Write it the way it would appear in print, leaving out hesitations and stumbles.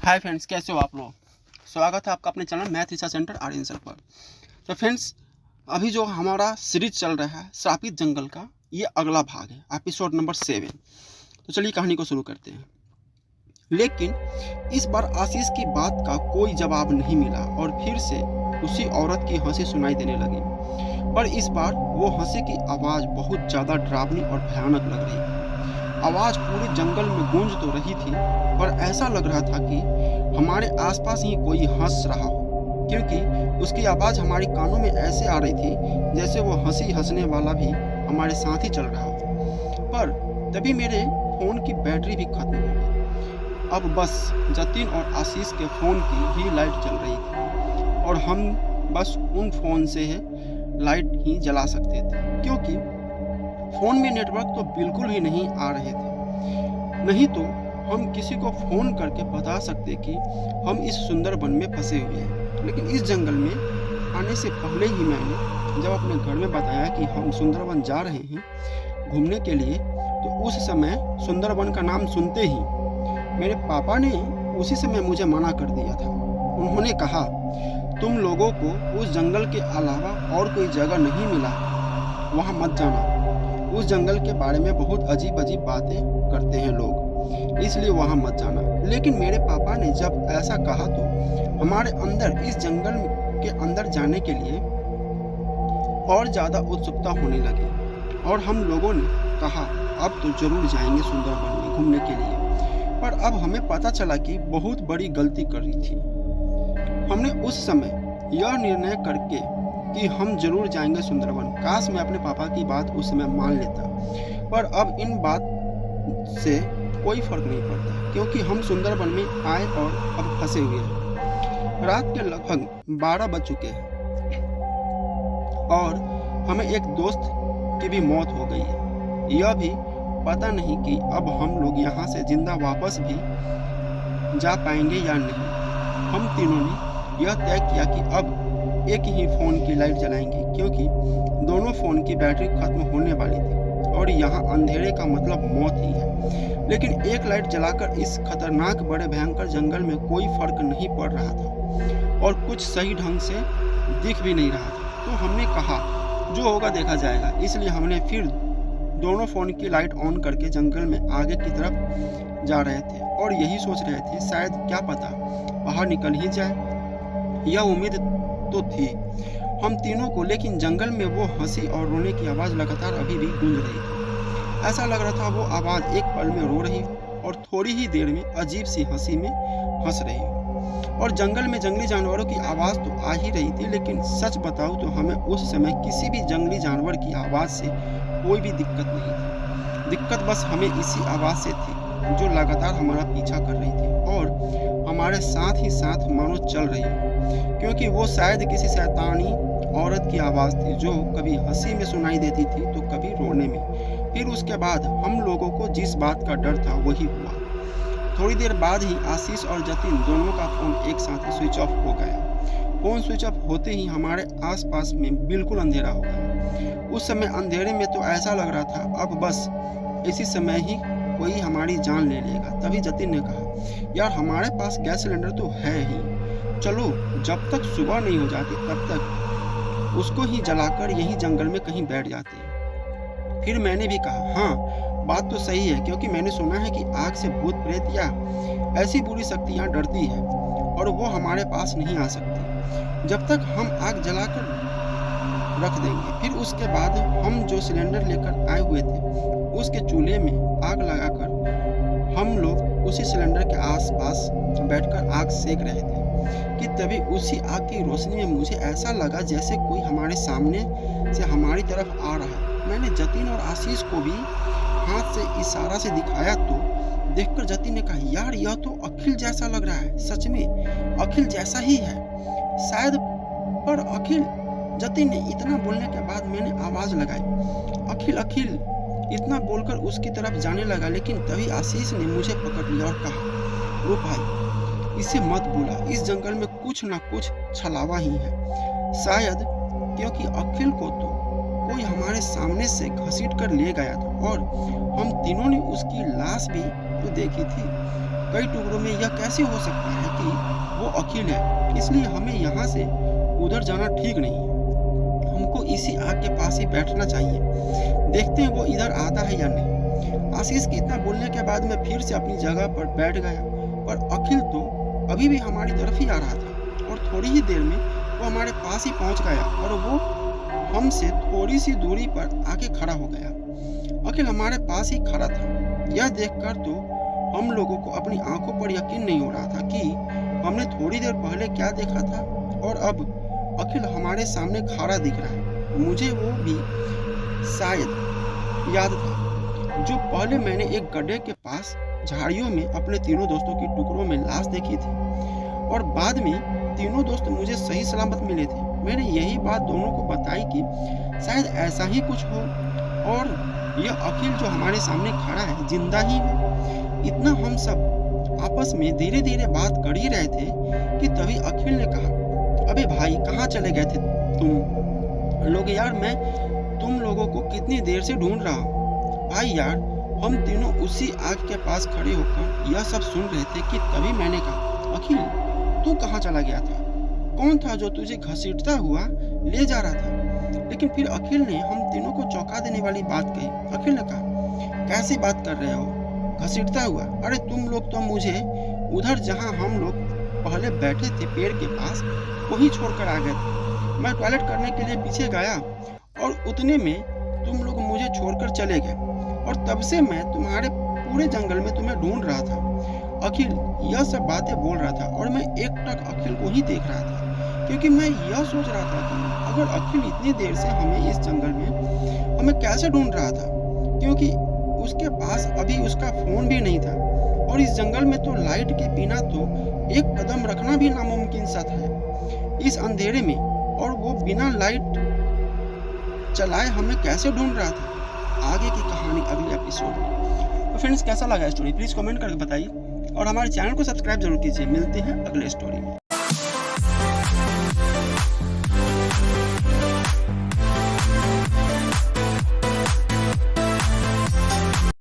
Hi friends, कैसे हो आप लोग। स्वागत है आपका अपने channel math research centre Aryan sir पर। तो फ्रेंड्स, अभी जो हमारा सीरीज चल रहा है श्रापित जंगल का, ये अगला भाग है, एपिसोड नंबर 7। तो चलिए कहानी को शुरू करते हैं। लेकिन इस बार आशीष की बात का कोई जवाब नहीं मिला और फिर से उसी औरत की हंसी सुनाई देने लगी। पर इस बार वो हंसी की आवाज़ बहुत ज़्यादा डरावनी और भयानक लग रही थी। आवाज़ पूरे जंगल में गूंज तो रही थी, पर ऐसा लग रहा था कि हमारे आसपास ही कोई हंस रहा हो, क्योंकि उसकी आवाज़ हमारे कानों में ऐसे आ रही थी जैसे वो हंसी हंसने वाला भी हमारे साथ ही चल रहा हो। पर तभी मेरे फ़ोन की बैटरी भी खत्म हो गई। अब बस जतिन और आशीष के फ़ोन की ही लाइट जल रही थी और हम बस उन फ़ोन से लाइट ही जला सकते थे, क्योंकि फ़ोन में नेटवर्क तो बिल्कुल भी नहीं आ रहे थे। नहीं तो हम किसी को फ़ोन करके बता सकते कि हम इस सुंदर वन में फंसे हुए हैं। लेकिन इस जंगल में आने से पहले ही मैंने जब अपने घर में बताया कि हम सुंदरवन जा रहे हैं घूमने के लिए, तो उस समय सुंदरवन का नाम सुनते ही मेरे पापा ने उसी समय मुझे मना कर दिया था। उन्होंने कहा, तुम लोगों को उस जंगल के अलावा और कोई जगह नहीं मिला, वहाँ मत जाना। उस जंगल के बारे में बहुत अजीब अजीब बातें करते हैं लोग, इसलिए वहाँ मत जाना। लेकिन मेरे पापा ने जब ऐसा कहा तो हमारे अंदर इस जंगल के अंदर जाने के लिए और ज़्यादा उत्सुकता होने लगी और हम लोगों ने कहा अब तो ज़रूर जाएंगे सुंदरवन में घूमने के लिए। पर अब हमें पता चला कि बहुत बड़ी गलती कर रही थी। हमने उस समय यह निर्णय करके कि हम जरूर जाएंगे सुंदरवन। काश मैं अपने पापा की बात उस समय मान लेता, पर अब इन बात से कोई फर्क नहीं पड़ता, क्योंकि हम सुंदरवन में आए और अब फंसे हुए हैं। रात के लगभग 12 बज चुके हैं और हमें एक दोस्त की भी मौत हो गई है। यह भी पता नहीं कि अब हम लोग यहाँ से जिंदा वापस भी जा पाएंगे या नहीं। हम तीनों ने यह तय किया कि अब एक ही फ़ोन की लाइट जलाएंगे, क्योंकि दोनों फ़ोन की बैटरी खत्म होने वाली थी और यहाँ अंधेरे का मतलब मौत ही है। लेकिन एक लाइट जलाकर इस खतरनाक बड़े भयंकर जंगल में कोई फर्क नहीं पड़ रहा था और कुछ सही ढंग से दिख भी नहीं रहा था। तो हमने कहा जो होगा देखा जाएगा। इसलिए हमने फिर दोनों फ़ोन की लाइट ऑन करके जंगल में आगे की तरफ जा रहे थे और यही सोच रहे थे शायद क्या पता बाहर निकल ही जाए। यह उम्मीद तो थी हम तीनों को, लेकिन जंगल में वो हंसी और रोने की आवाज़ लगातार अभी भी गूंज रही थी। ऐसा लग रहा था वो आवाज़ एक पल में रो रही हो और थोड़ी ही देर में अजीब सी हंसी में हंस रही हो। और जंगल में जंगली जानवरों की आवाज़ तो आ ही रही थी, लेकिन सच बताऊँ तो हमें उस समय किसी भी जंगली जानवर की आवाज़ से कोई भी दिक्कत नहीं थी। दिक्कत बस हमें इसी आवाज़ से थी जो लगातार हमारा पीछा कर रही थी और हमारे साथ ही साथ मानो चल रही हो, क्योंकि वो शायद किसी शैतानी औरत की आवाज़ थी जो कभी हंसी में सुनाई देती थी तो कभी रोने में। फिर उसके बाद हम लोगों को जिस बात का डर था वही हुआ। थोड़ी देर बाद ही आशीष और जतिन दोनों का फ़ोन एक साथ ही स्विच ऑफ हो गया। फ़ोन स्विच ऑफ होते ही हमारे आसपास में बिल्कुल अंधेरा हो गया। उस समय अंधेरे में तो ऐसा लग रहा था अब बस इसी समय ही कोई हमारी जान ले लेगा। तभी जतिन ने कहा, यार हमारे पास गैस सिलेंडर तो है ही, चलो जब तक सुबह नहीं हो जाती तब तक उसको ही जलाकर यहीं जंगल में कहीं बैठ जाते हैं। फिर मैंने भी कहा, हाँ बात तो सही है, क्योंकि मैंने सुना है कि आग से भूत प्रेत या ऐसी बुरी शक्तियाँ डरती है और वो हमारे पास नहीं आ सकती जब तक हम आग जलाकर रख देंगे। फिर उसके बाद हम जो सिलेंडर लेकर आए हुए थे उसके चूल्हे में आग लगाकर हम लोग उसी सिलेंडर के आसपास बैठकर आग सेक रहे थे कि तभी उसी आग की रोशनी में मुझे ऐसा लगा जैसे कोई हमारे सामने से हमारी तरफ आ रहा है। मैंने जतिन और आशीष को भी हाथ से इशारा से दिखाया तो देखकर जतिन ने कहा, यार यह तो अखिल जैसा लग रहा है। सच में अखिल जैसा ही है शायद। पर अखिल, जतिन ने इतना बोलने के बाद मैंने आवाज़ लगाई, अखिल अखिल। इतना बोलकर उसकी तरफ जाने लगा, लेकिन तभी आशीष ने मुझे पकड़ लिया और कहा, रुक भाई, इसे मत बुला, इस जंगल में कुछ ना कुछ छलावा ही है शायद, क्योंकि अखिल को तो कोई हमारे सामने से घसीट कर ले गया था और हम तीनों ने उसकी लाश भी तो देखी थी। कई टुकड़ों में, यह कैसे हो सकता है कि वो अखिल है, इसलिए हमें यहाँ से उधर जाना ठीक नहीं है। हमको इसी आग के पास ही बैठना चाहिए, देखते हैं वो इधर आता है या नहीं। आशीष के इतना बोलने के बाद मैं फिर से अपनी जगह पर बैठ गया, पर अखिल तो अभी भी हमारी तरफ ही आ रहा था और थोड़ी ही देर में वो हमारे पास ही पहुंच गया और वो हमसे थोड़ी सी दूरी पर आके खड़ा हो गया। अखिल हमारे पास ही खड़ा था। यह देखकर तो हम लोगों को अपनी आंखों पर यकीन नहीं हो रहा था कि हमने थोड़ी देर पहले क्या देखा था और अब अखिल हमारे सामने खड़ा दिख रहा है। मुझे वो भी शायद याद था जो पहले मैंने एक गड्ढे के पास झाड़ियों में अपने तीनों दोस्तों की टुकड़ों में लाश देखी थी और बाद में तीनों दोस्त मुझे सही सलामत मिले थे। मैंने यही बात दोनों को बताई कि शायद ऐसा ही कुछ हो और यह अखिल जो हमारे सामने खड़ा है जिंदा ही हो। इतना हम सब आपस में धीरे धीरे बात कर ही रहे थे कि तभी अखिल ने कहा, अबे भाई कहाँ चले गए थे तुम लोग यार, मैं तुम लोगों को कितनी देर से ढूंढ रहा हूँ। भाई यार, हम तीनों उसी आग के पास खड़े होकर यह सब सुन रहे थे कि तभी मैंने कहा, अखिल तू कहाँ चला गया था? कौन था जो तुझे घसीटता हुआ ले जा रहा था? लेकिन फिर अखिल ने हम तीनों को चौंका देने वाली बात कही। अखिल ने कहा, कैसी बात कर रहे हो घसीटता हुआ? अरे तुम लोग तो मुझे उधर जहाँ हम लोग पहले बैठे थे पेड़ के पास वहीं छोड़कर आ गए थे। मैं टॉयलेट करने के लिए पीछे गया और उतने में तुम लोग मुझे छोड़कर चले गए और तब से मैं तुम्हारे पूरे जंगल में तुम्हें ढूंढ रहा था। अखिल यह सब बातें बोल रहा था और मैं एकटक अखिल को ही देख रहा था क्योंकि मैं यह सोच रहा था कि अगर अखिल इतनी देर से हमें इस जंगल में हमें कैसे ढूंढ रहा था, क्योंकि उसके पास अभी उसका फोन भी नहीं था और इस जंगल में तो लाइट के बिना तो एक कदम रखना भी नामुमकिन सा था इस अंधेरे में, और वो बिना लाइट चलाए हमें कैसे ढूंढ रहा था। आगे की कहानी अगले एपिसोड में। तो फ्रेंड्स कैसा लगा स्टोरी प्लीज कमेंट करके बताइए और हमारे चैनल को सब्सक्राइब जरूर कीजिए। मिलते हैं अगले स्टोरी में।